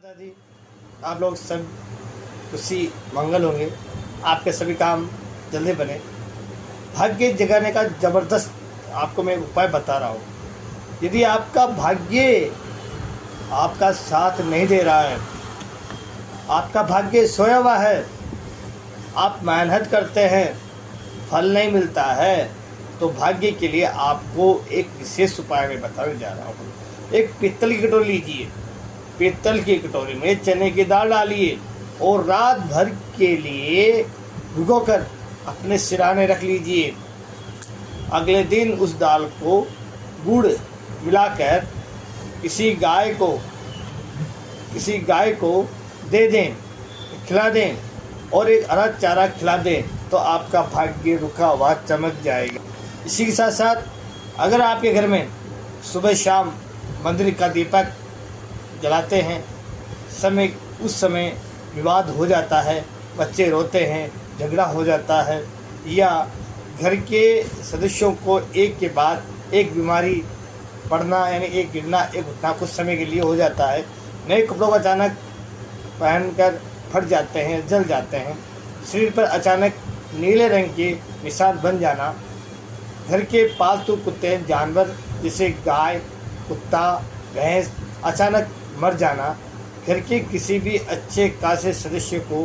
दादी, आप लोग सब खुशी मंगल होंगे। आपके सभी काम जल्दी बने। भाग्य जगाने का ज़बरदस्त आपको मैं उपाय बता रहा हूँ। यदि आपका भाग्य आपका साथ नहीं दे रहा है, आपका भाग्य सोया हुआ है, आप मेहनत करते हैं, फल नहीं मिलता है, तो भाग्य के लिए आपको एक विशेष उपाय मैं बताने जा रहा हूँ। एक पीतल की कटोरी लीजिए। पीतल की कटोरी में चने की दाल डालिए और रात भर के लिए भिगोकर अपने सिरहाने रख लीजिए। अगले दिन उस दाल को गुड़ मिलाकर किसी गाय को दे दें, खिला दें और एक हरा चारा खिला दें, तो आपका भाग्य रुका हुआ चमक जाएगा। इसी के साथ साथ अगर आपके घर में सुबह शाम मंदिर का दीपक जलाते हैं, उस समय विवाद हो जाता है, बच्चे रोते हैं, झगड़ा हो जाता है, या घर के सदस्यों को एक के बाद एक बीमारी पड़ना, यानी एक गिरना, एक उठना कुछ समय के लिए हो जाता है। नए कपड़ों को अचानक पहनकर फट जाते हैं, जल जाते हैं, शरीर पर अचानक नीले रंग के निशान बन जाना, घर के पालतू कुत्ते जानवर जैसे गाय, कुत्ता, भैंस अचानक मर जाना, घर के किसी भी अच्छे खासे सदस्य को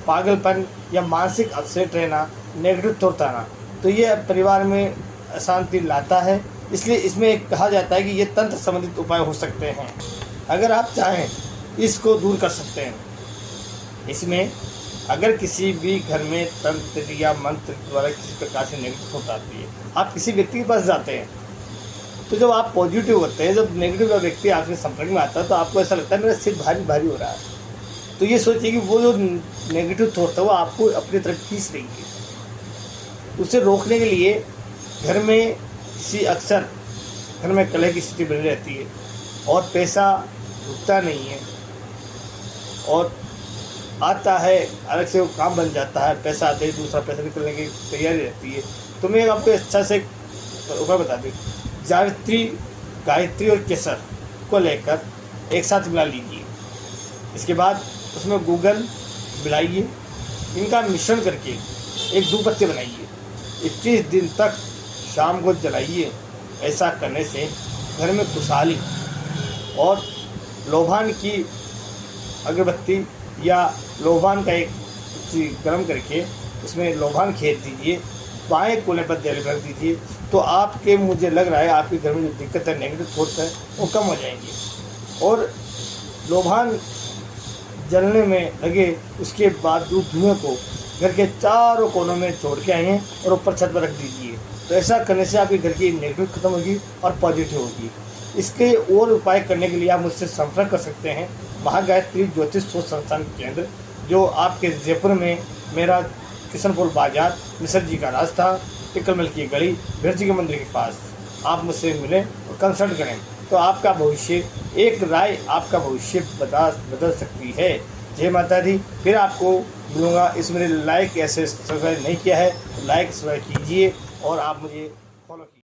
पागलपन या मानसिक अपसेट रहना, नेगेटिव थॉट आना, तो ये परिवार में अशांति लाता है। इसलिए इसमें कहा जाता है कि ये तंत्र संबंधित उपाय हो सकते हैं। अगर आप चाहें इसको दूर कर सकते हैं। इसमें अगर किसी भी घर में तंत्र या मंत्र द्वारा किसी प्रकार से नेगेटिव थॉट आती है, आप किसी व्यक्ति के पास जाते हैं, तो जब आप पॉजिटिव होते हैं, जब नेगेटिव व्यक्ति आपके संपर्क में आता है, तो आपको ऐसा लगता है मेरा सिर भारी भारी हो रहा है। तो ये सोचिए कि वो जो नेगेटिव थॉट था वो आपको अपनी तरफ खींच रही है। उसे रोकने के लिए घर में अक्सर घर में कलह की स्थिति बनी रहती है और पैसा रुकता नहीं है, और आता है अलग से वो काम बन जाता है, पैसा आते ही दूसरा पैसा निकलने की तैयारी रहती है। तो मैं आपको अच्छा से उपाय बता दूँ। गायत्री और केसर को लेकर एक साथ मिला लीजिए। इसके बाद उसमें गूगल मिलाइए, इनका मिश्रण करके एक धूपबत्ती बनाइए, 21 दिन तक शाम को जलाइए। ऐसा करने से घर में खुशहाली और लोभान की अगरबत्ती या लोभान का एक चीज़ गर्म करके उसमें लोभान खेत दीजिए, बाएं कोने पर जल रख दीजिए, तो आपके मुझे लग रहा है आपके घर में जो दिक्कत है, नेगेटिव थॉट्स है, वो कम हो जाएंगे। और लोभान जलने में लगे उसके बाद धुएं को घर के चारों कोनों में छोड़ के आइए और ऊपर छत पर रख दीजिए। तो ऐसा करने से आपके घर की नेगेटिव खत्म होगी और पॉजिटिव होगी। इसके और उपाय करने के लिए आप मुझसे संपर्क कर सकते हैं। महागायत्री ज्योतिष शोध संस्थान केंद्र, जो आपके जयपुर में मेरा किशनपुर बाजार, मिसर जी का रास्ता, टिकलमल की गली, बिरजी के मंदिर के पास, आप मुझसे मिलें और कंसल्ट करें, तो आपका भविष्य, एक राय आपका भविष्य बदल सकती है। जय माता दी। फिर आपको मिलूँगा। इस मेरे लाइक ऐसे सब्सक्राइब नहीं किया है तो लाइक सब्सक्राइब कीजिए और आप मुझे